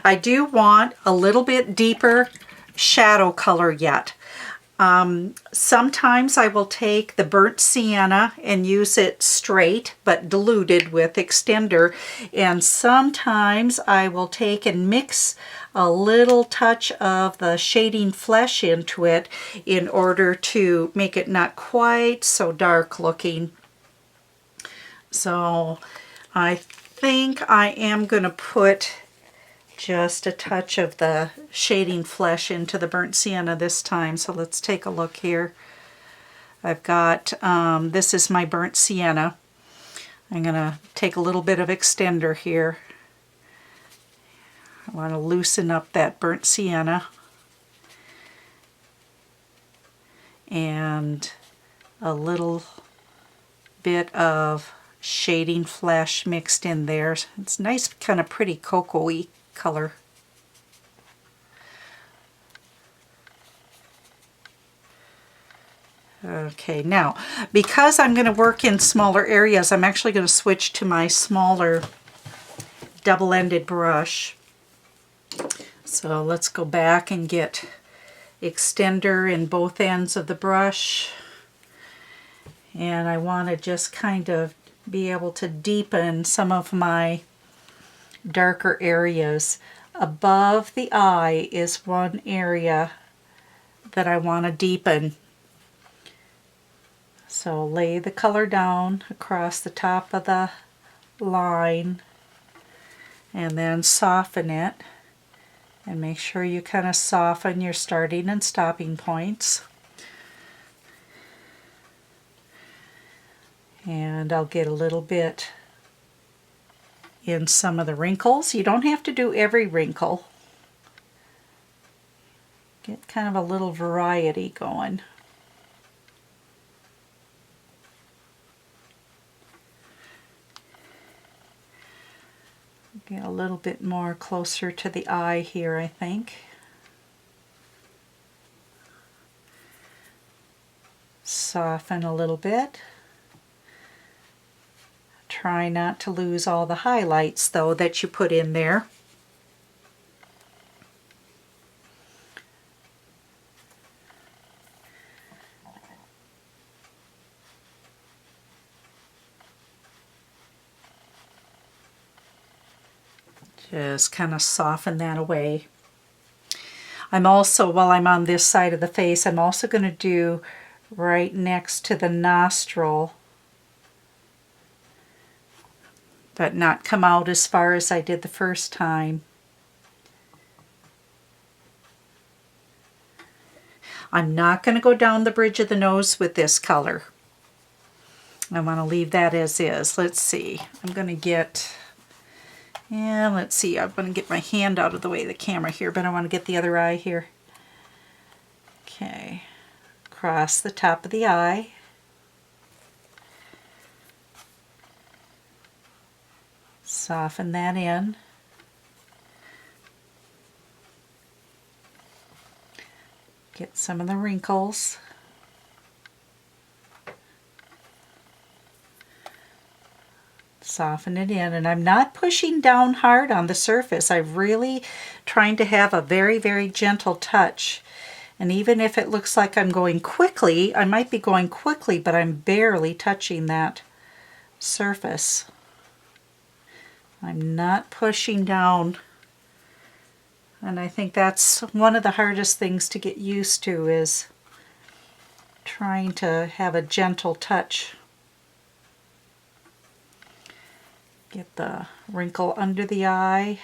I do want a little bit deeper shadow color yet. Sometimes I will take the burnt sienna and use it straight but diluted with extender, and sometimes I will take and mix a little touch of the shading flesh into it in order to make it not quite so dark looking. So I think I am going to put just a touch of the shading flesh into the burnt sienna this time. So let's take a look here. I've got, this is my burnt sienna. I'm going to take a little bit of extender here. I want to loosen up that burnt sienna. And a little bit of shading flesh mixed in there. It's nice, kind of pretty cocoa-y color. Okay, now because I'm going to work in smaller areas, I'm actually going to switch to my smaller double-ended brush. So let's go back and get extender in both ends of the brush, and I want to just kind of be able to deepen some of my darker areas. Above the eye is one area that I want to deepen. So lay the color down across the top of the line and then soften it, and make sure you kind of soften your starting and stopping points. And I'll get a little bit in some of the wrinkles. You don't have to do every wrinkle. Get kind of a little variety going. Get a little bit more closer to the eye here, I think. Soften a little bit. Try not to lose all the highlights, though, that you put in there. Just kind of soften that away. I'm also, while I'm on this side of the face, I'm also going to do right next to the nostril, but not come out as far as I did the first time. I'm not going to go down the bridge of the nose with this color. I want to leave that as is. Let's see. I'm going to get, yeah, let's see. I'm going to get my hand out of the way of the camera here, but I want to get the other eye here. Okay. Across the top of the eye. Soften that in. Get some of the wrinkles. Soften it in, and I'm not pushing down hard on the surface. I'm really trying to have a very, very gentle touch. And even if it looks like I'm going quickly, I might be going quickly, but I'm barely touching that surface. I'm not pushing down. And I think that's one of the hardest things to get used to, is trying to have a gentle touch. Get the wrinkle under the eye.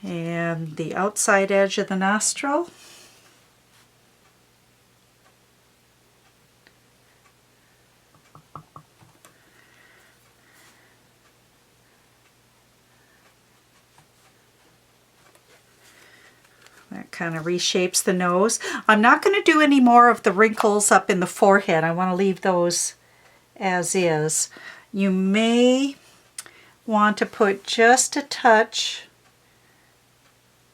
And the outside edge of the nostril. That kind of reshapes the nose. I'm not going to do any more of the wrinkles up in the forehead. I want to leave those as is. You may want to put just a touch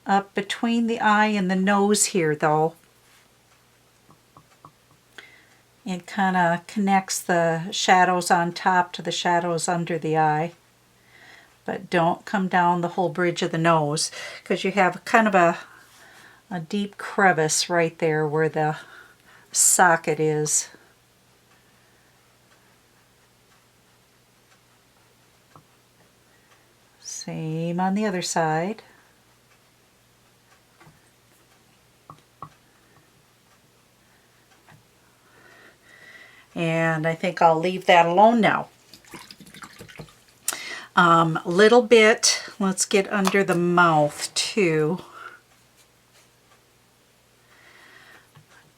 up between the eye and the nose here, though. It kind of connects the shadows on top to the shadows under the eye. But don't come down the whole bridge of the nose, because you have kind of a deep crevice right there where the socket is. Same on the other side. And I think I'll leave that alone now. A little bit, let's get under the mouth too.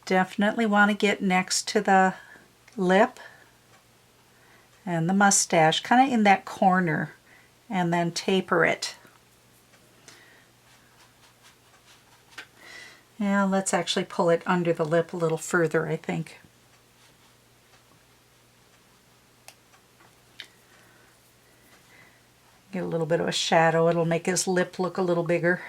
Definitely want to get next to the lip and the mustache, kind of in that corner, and then taper it. Yeah, let's actually pull it under the lip a little further, I think. Get a little bit of a shadow. It'll make his lip look a little bigger.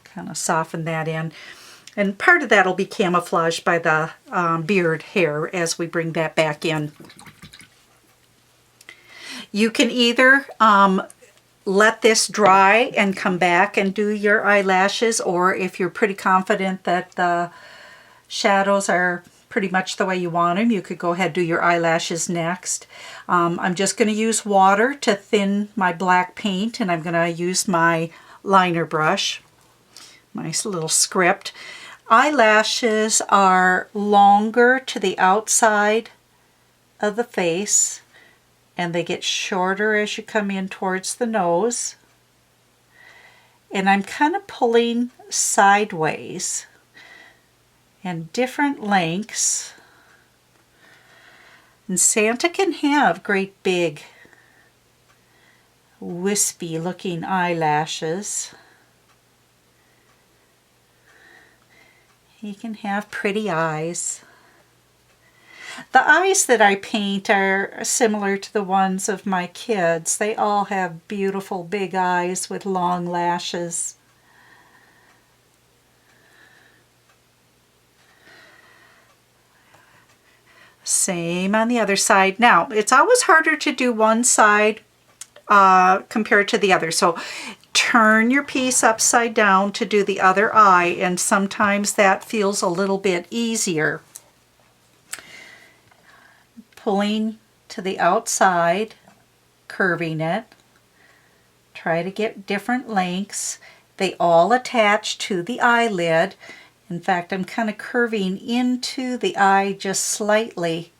Kind of soften that in. And part of that will be camouflaged by the beard hair as we bring that back in. You can either let this dry and come back and do your eyelashes, or if you're pretty confident that the shadows are pretty much the way you want them, you could go ahead and do your eyelashes next. I'm just going to use water to thin my black paint, and I'm going to use my liner brush, my little script. Eyelashes are longer to the outside of the face, and they get shorter as you come in towards the nose. And I'm kind of pulling sideways and different lengths. And Santa can have great big wispy looking eyelashes. He can have pretty eyes. The eyes that I paint are similar to the ones of my kids. They all have beautiful big eyes with long lashes. Same on the other side. Now, it's always harder to do one side compared to the other. So turn your piece upside down to do the other eye, and sometimes that feels a little bit easier. Pulling to the outside, curving it. Try to get different lengths. They all attach to the eyelid. In fact, I'm kind of curving into the eye just slightly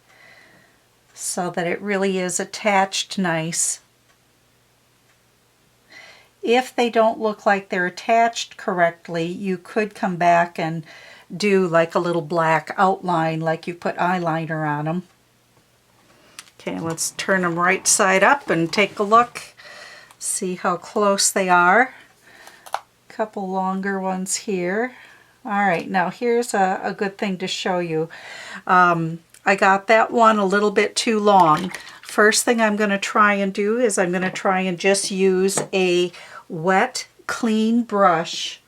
so that it really is attached nice. If they don't look like they're attached correctly, you could come back and do like a little black outline like you put eyeliner on them. Okay, let's turn them right side up and take a look. See how close they are. A couple longer ones here. All right, now here's a good thing to show you. I got that one a little bit too long. First thing I'm going to try and do is I'm going to try and just use a wet, clean brush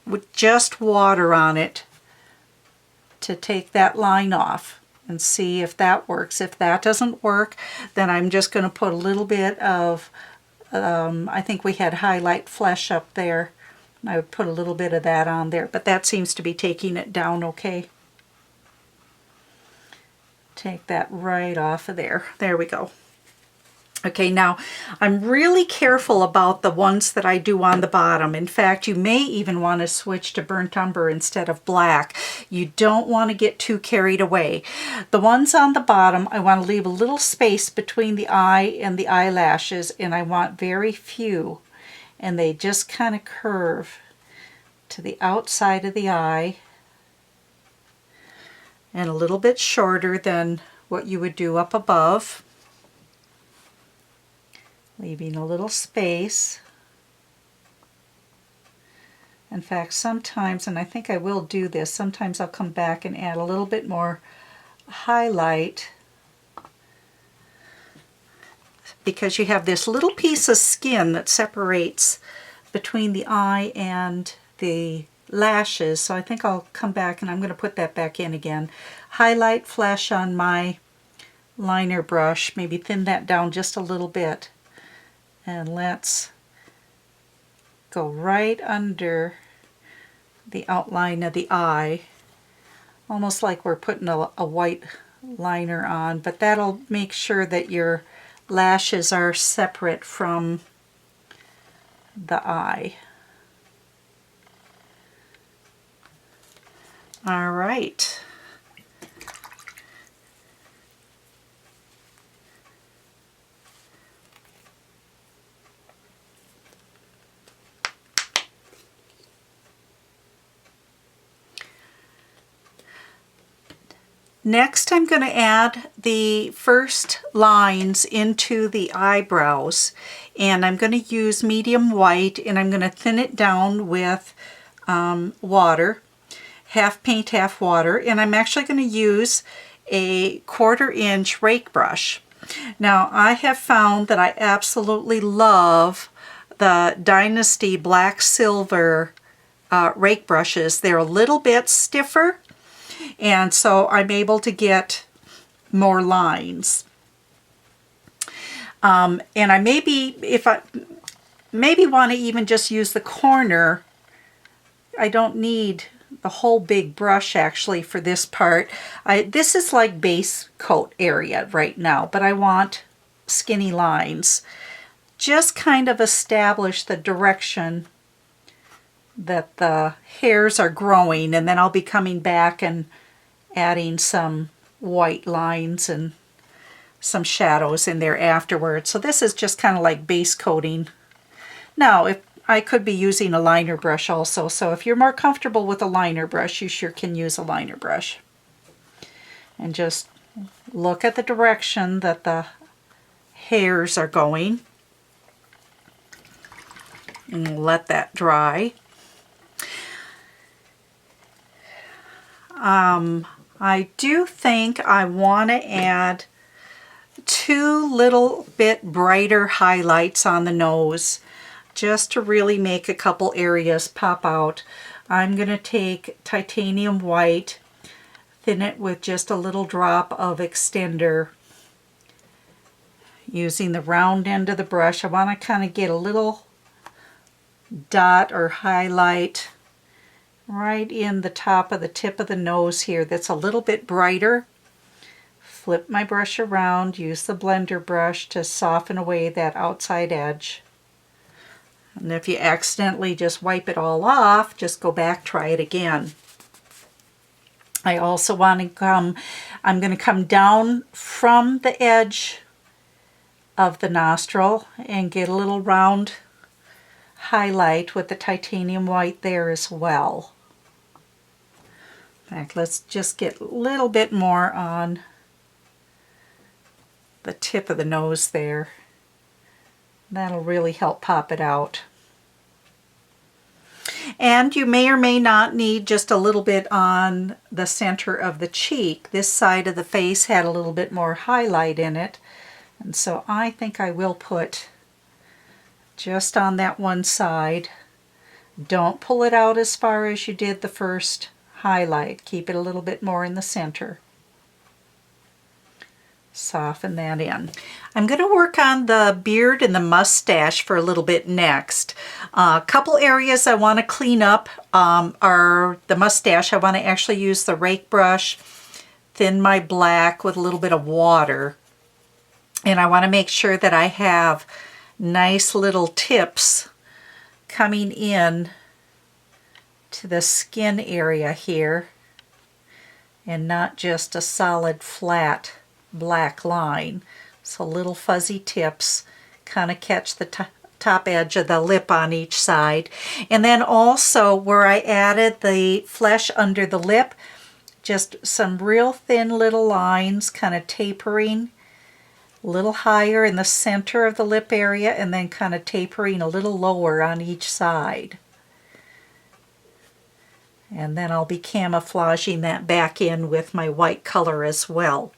with just water on it to take that line off and see if that works. If that doesn't work, then I'm just going to put a little bit of, I think we had highlight flesh up there. I would put a little bit of that on there, but that seems to be taking it down okay. Take that right off of there. There we go. Okay, now I'm really careful about the ones that I do on the bottom. In fact, you may even want to switch to burnt umber instead of black. You don't want to get too carried away. The ones on the bottom, I want to leave a little space between the eye and the eyelashes, and I want very few. And they just kind of curve to the outside of the eye and a little bit shorter than what you would do up above, leaving a little space. In fact, sometimes, and I think I will do this, sometimes I'll come back and add a little bit more highlight, because you have this little piece of skin that separates between the eye and the lashes, so I think I'll come back and I'm going to put that back in again. Highlight flesh on my liner brush, maybe thin that down just a little bit, and let's go right under the outline of the eye, almost like we're putting a white liner on, but that'll make sure that your lashes are separate from the eye. All right. Next, I'm going to add the first lines into the eyebrows, and I'm going to use medium white, and I'm going to thin it down with water, half paint, half water, and I'm actually going to use a 1/4 inch rake brush. Now, I have found that I absolutely love the Dynasty Black Silver rake brushes. They're a little bit stiffer, and so I'm able to get more lines. And I maybe want to even just use the corner. I don't need the whole big brush actually for this part. This is like base coat area right now, but I want skinny lines. Just kind of establish the direction that the hairs are growing, and then I'll be coming back and adding some white lines and some shadows in there afterwards. So this is just kind of like base coating. Now, if I could be using a liner brush also, so if you're more comfortable with a liner brush, you sure can use a liner brush. And just look at the direction that the hairs are going and let that dry. I do think I want to add 2 little bit brighter highlights on the nose, just to really make a couple areas pop out. I'm going to take titanium white, thin it with just a little drop of extender. Using the round end of the brush, I want to kind of get a little dot or highlight right in the top of the tip of the nose here that's a little bit brighter. Flip my brush around, use the blender brush to soften away that outside edge. And if you accidentally just wipe it all off, just go back, try it again. I also want to I'm going to come down from the edge of the nostril and get a little round highlight with the titanium white there as well. In fact, let's just get a little bit more on the tip of the nose there. That'll really help pop it out. And you may or may not need just a little bit on the center of the cheek. This side of the face had a little bit more highlight in it, and so I think I will put just on that one side. Don't pull it out as far as you did the first highlight. Keep it a little bit more in the center. Soften that in. I'm going to work on the beard and the mustache for a little bit next. A couple areas I want to clean up are the mustache. I want to actually use the rake brush, thin my black with a little bit of water. And I want to make sure that I have nice little tips coming in to the skin area here and not just a solid flat black line. So little fuzzy tips kind of catch the top edge of the lip on each side. And then also where I added the flesh under the lip, just some real thin little lines kind of tapering a little higher in the center of the lip area and then kind of tapering a little lower on each side. And then I'll be camouflaging that back in with my white color as well.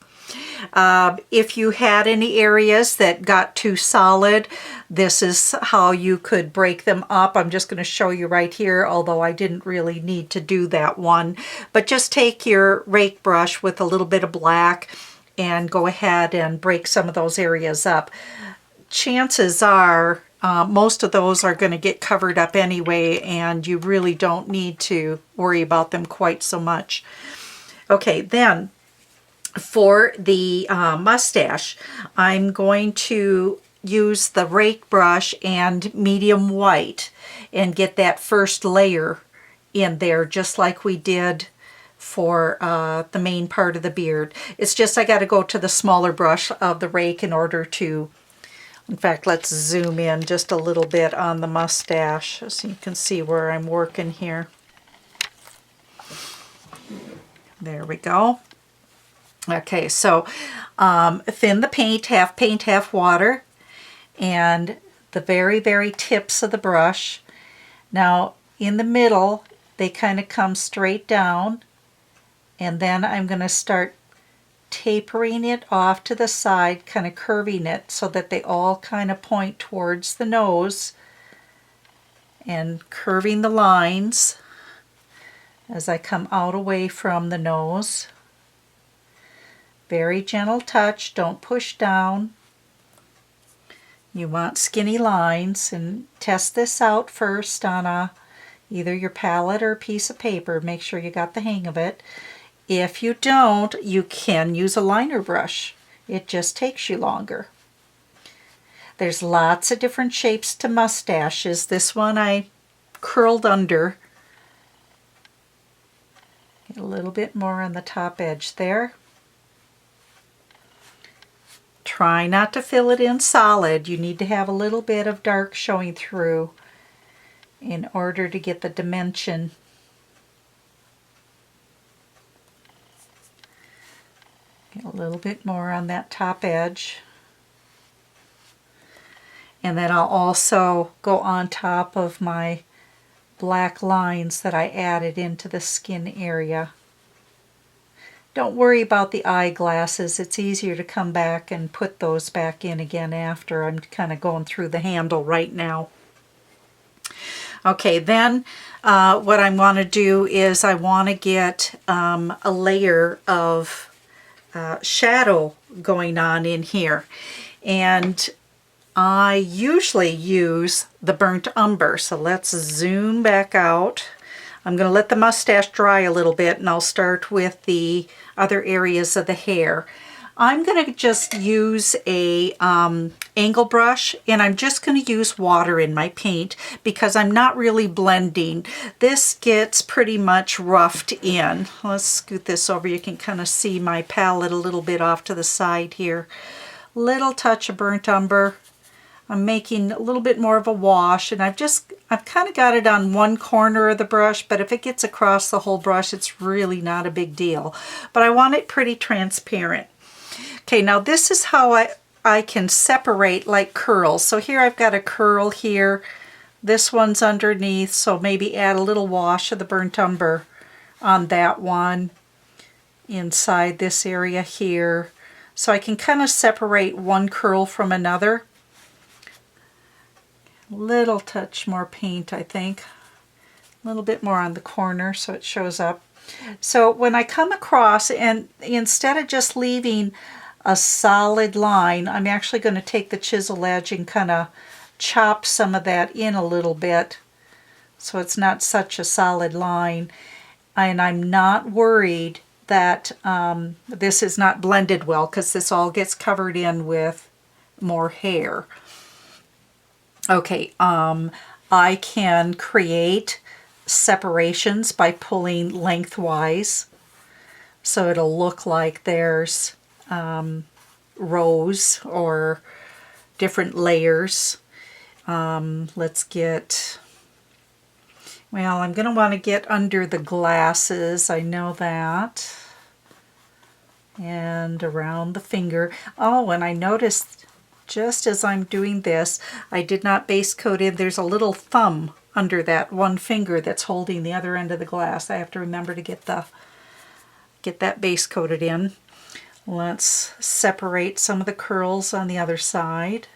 If you had any areas that got too solid, this is how you could break them up. I'm just going to show you right here, although I didn't really need to do that one. But just take your rake brush with a little bit of black and go ahead and break some of those areas up. Chances are most of those are going to get covered up anyway, and you really don't need to worry about them quite so much. Okay, then for the mustache, I'm going to use the rake brush and medium white and get that first layer in there, just like we did for the main part of the beard. It's just I got to go to the smaller brush of the rake in order to, in fact, let's zoom in just a little bit on the mustache so you can see where I'm working here. There we go. Okay, so thin the paint, half water, and the very, very tips of the brush. Now, in the middle, they kind of come straight down, and then I'm going to start tapering it off to the side, kind of curving it so that they all kind of point towards the nose, and curving the lines as I come out away from the nose. Very gentle touch, don't push down. You want skinny lines, and test this out first on either your palette or a piece of paper. Make sure you got the hang of it. If you don't, you can use a liner brush. It just takes you longer. There's lots of different shapes to mustaches. This one I curled under. Get a little bit more on the top edge there. Try not to fill it in solid. You need to have a little bit of dark showing through in order to get the dimension. Get a little bit more on that top edge. And then I'll also go on top of my black lines that I added into the skin area. Don't worry about the eyeglasses. It's easier to come back and put those back in again after. I'm kind of going through the handle right now. Okay, then what I want to do is I want to get a layer of shadow going on in here. And I usually use the burnt umber. So let's zoom back out. I'm going to let the mustache dry a little bit, and I'll start with the other areas of the hair. I'm going to just use a angle brush, and I'm just going to use water in my paint because I'm not really blending. This gets pretty much roughed in. Let's scoot this over. You can kind of see my palette a little bit off to the side here. Little touch of burnt umber. I'm making a little bit more of a wash, and I've kind of got it on one corner of the brush, but if it gets across the whole brush, it's really not a big deal. But I want it pretty transparent. Okay, now this is how I can separate like curls. So here I've got a curl here. This one's underneath, so maybe add a little wash of the burnt umber on that one inside this area here. So I can kind of separate one curl from another. Little touch more paint, I think. A little bit more on the corner so it shows up. So when I come across, and instead of just leaving a solid line, I'm actually going to take the chisel edge and kind of chop some of that in a little bit so it's not such a solid line. And I'm not worried that this is not blended well because this all gets covered in with more hair. Okay, I can create separations by pulling lengthwise, so it'll look like there's rows or different layers. Let's get, well, I'm going to want to get under the glasses, I know that, and around the finger. Oh, and I noticed just as I'm doing this, I did not base coat in. There's a little thumb under that one finger that's holding the other end of the glass. I have to remember to get that base coated in. Let's separate some of the curls on the other side.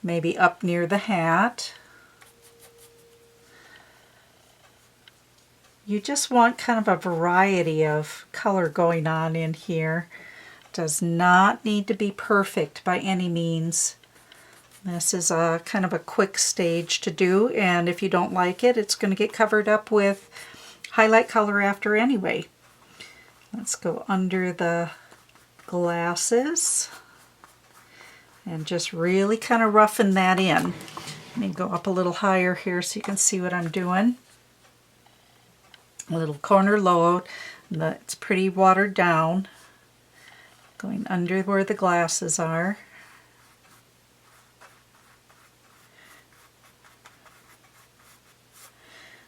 Maybe up near the hat. You just want kind of a variety of color going on in here. Does not need to be perfect by any means. This is a kind of a quick stage to do, and if you don't like it, it's going to get covered up with highlight color after anyway. Let's go under the glasses and just really kind of roughen that in. Let me go up a little higher here so you can see what I'm doing. A little corner load. It's pretty watered down. Going under where the glasses are.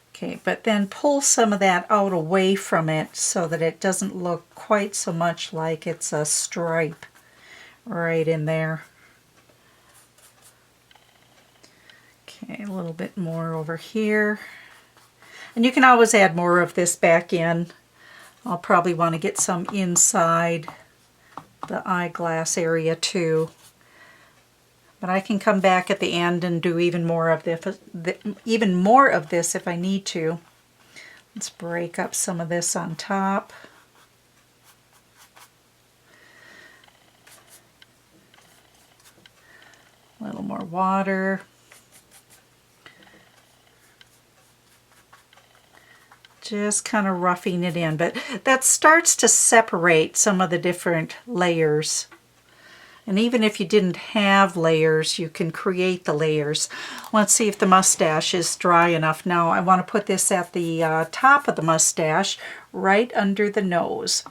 Okay, but then pull some of that out away from it so that it doesn't look quite so much like it's a stripe right in there. Okay, a little bit more over here. And you can always add more of this back in. I'll probably want to get some inside the eyeglass area too. But I can come back at the end and do even more of this if I need to. Let's break up some of this on top. A little more water. Just kind of roughing it in, but that starts to separate some of the different layers. And even if you didn't have layers, you can create the layers. Let's see if the mustache is dry enough. Now I want to put this at the top of the mustache, right under the nose.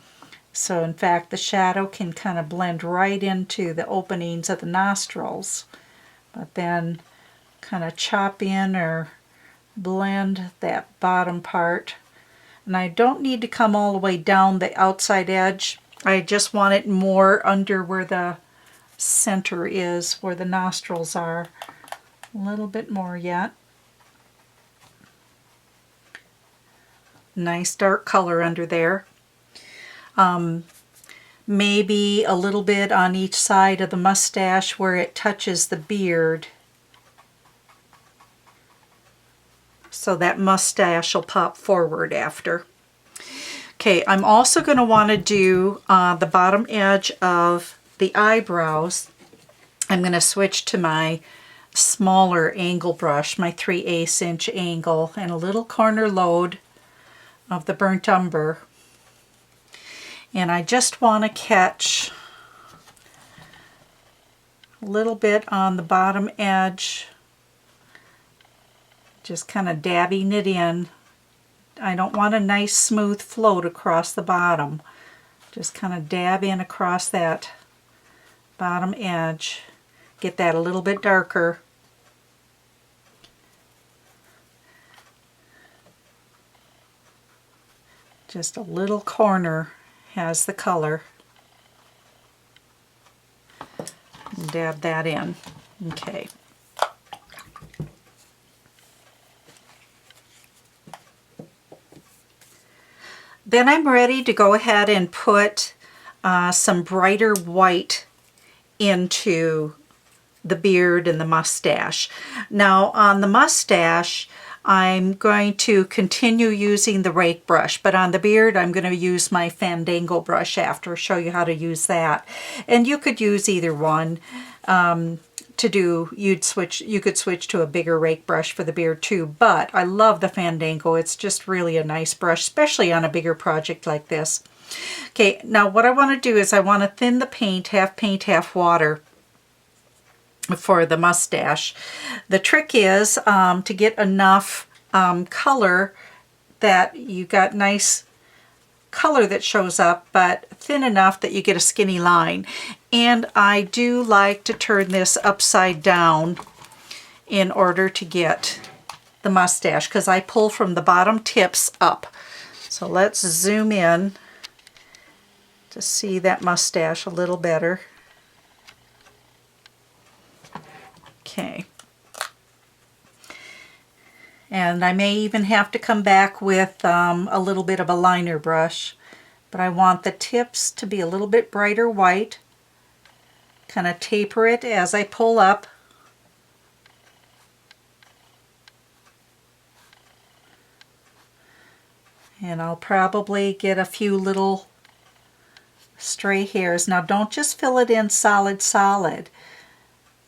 So in fact the shadow can kind of blend right into the openings of the nostrils. But then kind of chop in or blend that bottom part. And I don't need to come all the way down the outside edge. I just want it more under where the center is, where the nostrils are. A little bit more yet. Nice dark color under there. Maybe a little bit on each side of the mustache where it touches the beard. So that mustache will pop forward after. Okay, I'm also going to want to do the bottom edge of the eyebrows. I'm going to switch to my smaller angle brush, my 3/8 inch angle, and a little corner load of the burnt umber. And I just want to catch a little bit on the bottom edge, just kind of dabbing it in. I don't want a nice smooth float across the bottom. Just kind of dab in across that bottom edge. Get that a little bit darker. Just a little corner has the color. Dab that in. Okay. Then I'm ready to go ahead and put some brighter white into the beard and the mustache. Now on the mustache, I'm going to continue using the rake brush, but on the beard I'm going to use my Fandango brush after, show you how to use that. And you could use either one to do, you could switch to a bigger rake brush for the beard too, but I love the Fandango. It's just really a nice brush, especially on a bigger project like this. Okay, now what I want to do is I want to thin the paint, half water, for the mustache. The trick is to get enough color that you got nice color that shows up, but thin enough that you get a skinny line. And I do like to turn this upside down in order to get the mustache, because I pull from the bottom tips up. So let's zoom in to see that mustache a little better. Okay. And I may even have to come back with a little bit of a liner brush but I want the tips to be a little bit brighter white. Kind of taper it as I pull up. And I'll probably get a few little stray hairs. Now don't just fill it in solid.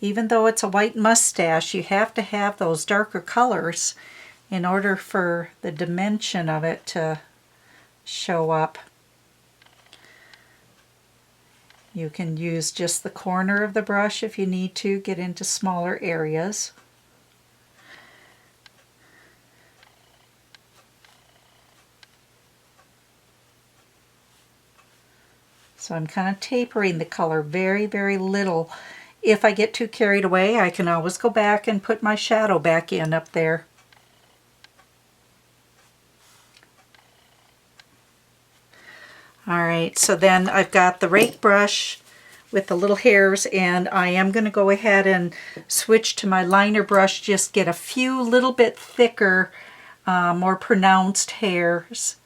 Even though it's a white mustache, you have to have those darker colors in order for the dimension of it to show up. You can use just the corner of the brush if you need to get into smaller areas. So I'm kind of tapering the color very, very little. If I get too carried away, I can always go back and put my shadow back in up there. Alright, so then I've got the rake brush with the little hairs, and I am going to go ahead and switch to my liner brush, just get a few little bit thicker, more pronounced hairs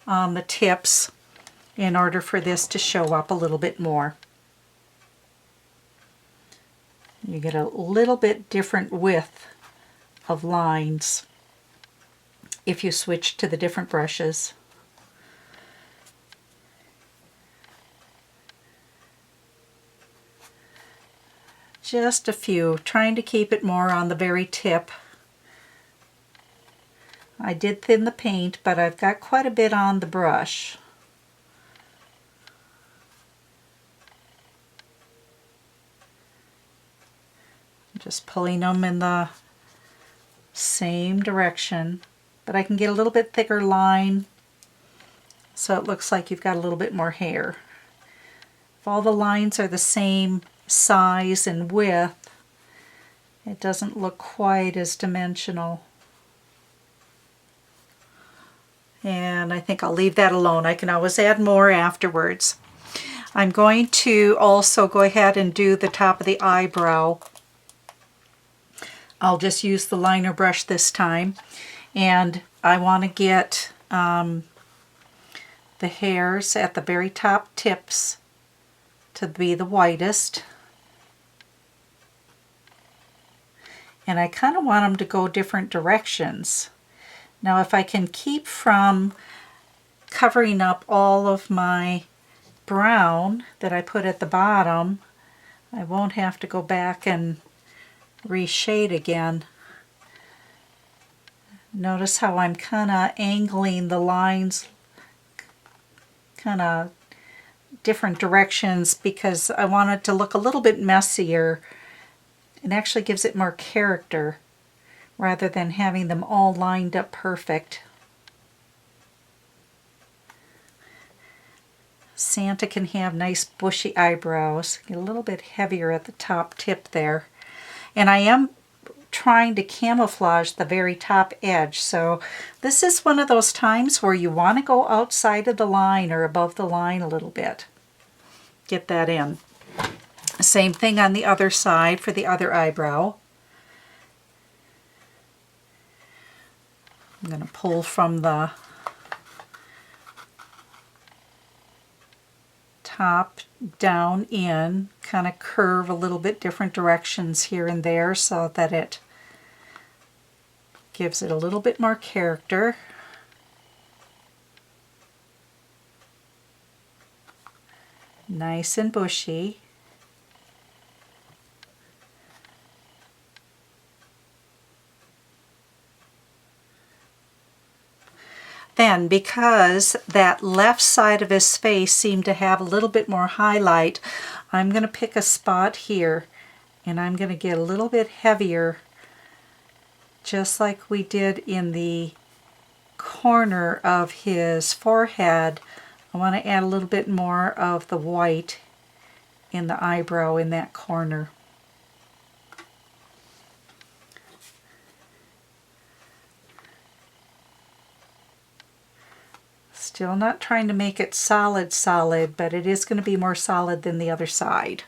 on the tips in order for this to show up a little bit more. You get a little bit different width of lines if you switch to the different brushes. Just a few, trying to keep it more on the very tip. I did thin the paint, but I've got quite a bit on the brush. Just pulling them in the same direction, but I can get a little bit thicker line so it looks like you've got a little bit more hair. If all the lines are the same size and width, it doesn't look quite as dimensional. And I think I'll leave that alone. I can always add more afterwards. I'm going to also go ahead and do the top of the eyebrow. I'll just use the liner brush this time, and I want to get the hairs at the very top tips to be the whitest, and I kind of want them to go different directions. Now if I can keep from covering up all of my brown that I put at the bottom, I won't have to go back and reshade again. Notice how I'm kind of angling the lines kind of different directions because I want it to look a little bit messier. It actually gives it more character rather than having them all lined up perfect. Santa can have nice bushy eyebrows. Get a little bit heavier at the top tip there. And I am trying to camouflage the very top edge. So this is one of those times where you want to go outside of the line or above the line a little bit. Get that in. Same thing on the other side for the other eyebrow. I'm going to pull from the top down in, kind of curve a little bit different directions here and there so that it gives it a little bit more character. Nice and bushy. Then, because that left side of his face seemed to have a little bit more highlight, I'm going to pick a spot here and I'm going to get a little bit heavier, just like we did in the corner of his forehead. I want to add a little bit more of the white in the eyebrow in that corner. Still not trying to make it solid, but it is going to be more solid than the other side.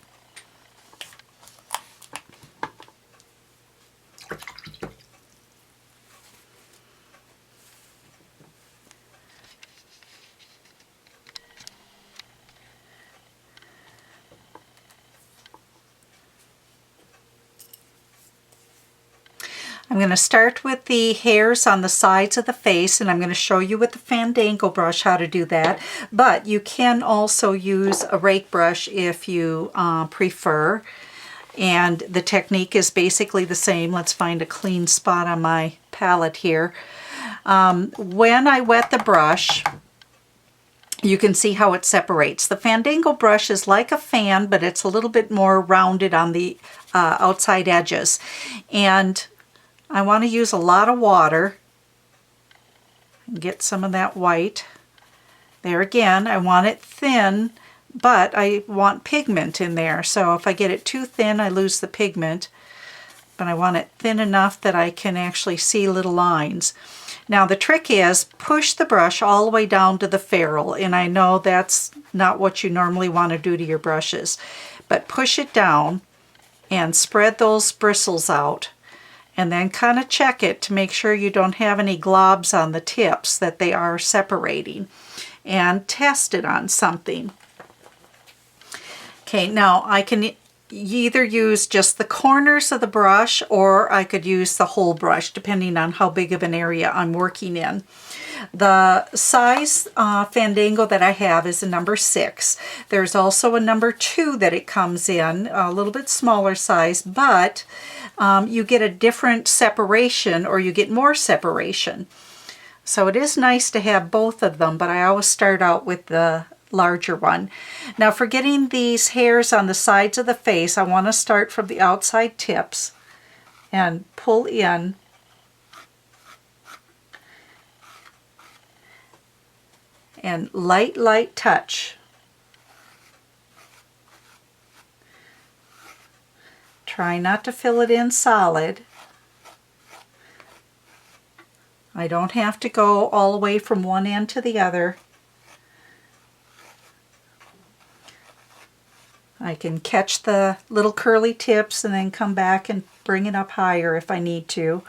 going to start with the hairs on the sides of the face, and I'm going to show you with the Fandango brush how to do that. But you can also use a rake brush if you prefer. And the technique is basically the same. Let's find a clean spot on my palette here. When I wet the brush, you can see how it separates. The Fandango brush is like a fan, but it's a little bit more rounded on the outside edges. And I want to use a lot of water and get some of that white. There again, I want it thin, but I want pigment in there. So if I get it too thin, I lose the pigment. But I want it thin enough that I can actually see little lines. Now the trick is push the brush all the way down to the ferrule, and I know that's not what you normally want to do to your brushes, but push it down and spread those bristles out, and then kind of check it to make sure you don't have any globs on the tips, that they are separating, and test it on something. Okay, now I can either use just the corners of the brush, or I could use the whole brush depending on how big of an area I'm working in. The size Fandango that I have is a number 6. There's also a number 2 that it comes in, a little bit smaller size, but you get a different separation, or you get more separation. So it is nice to have both of them, but I always start out with the larger one. Now for getting these hairs on the sides of the face, I want to start from the outside tips and pull in and light touch. Try not to fill it in solid. I don't have to go all the way from one end to the other. I can catch the little curly tips and then come back and bring it up higher if I need to.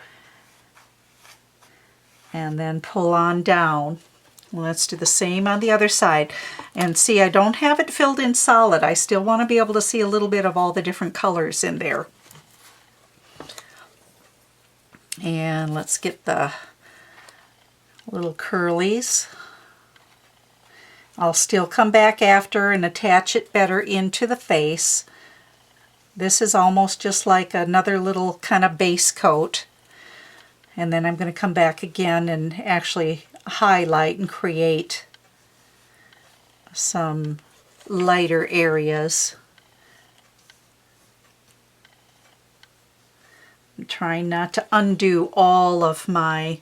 And then pull on down. Let's do the same on the other side. And see, I don't have it filled in solid. I still want to be able to see a little bit of all the different colors in there. And let's get the little curlies. I'll still come back after and attach it better into the face. This is almost just like another little kind of base coat. And then I'm going to come back again and actually highlight and create some lighter areas. I'm trying not to undo all of my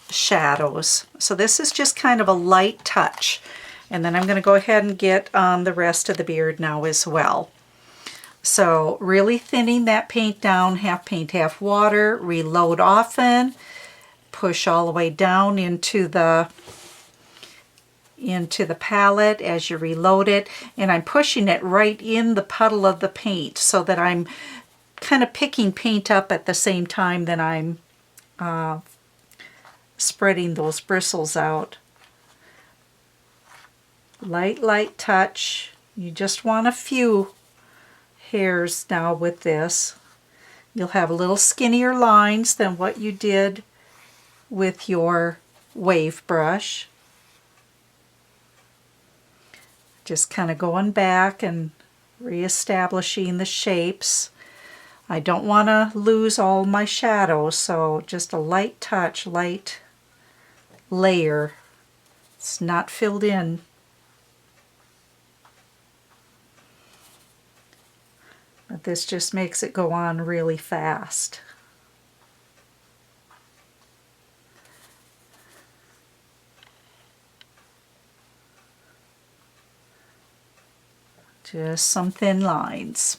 shadows. So this is just kind of a light touch. And then I'm going to go ahead and get on the rest of the beard now as well. So really thinning that paint down, half paint, half water, reload often, push all the way down into the palette as you reload it, and I'm pushing it right in the puddle of the paint so that I'm kind of picking paint up at the same time that I'm spreading those bristles out. Light touch. You just want a few hairs now with this. You'll have a little skinnier lines than what you did with your wave brush. Just kind of going back and reestablishing the shapes. I don't want to lose all my shadows, so just a light touch, light layer. It's not filled in. But this just makes it go on really fast. Just some thin lines.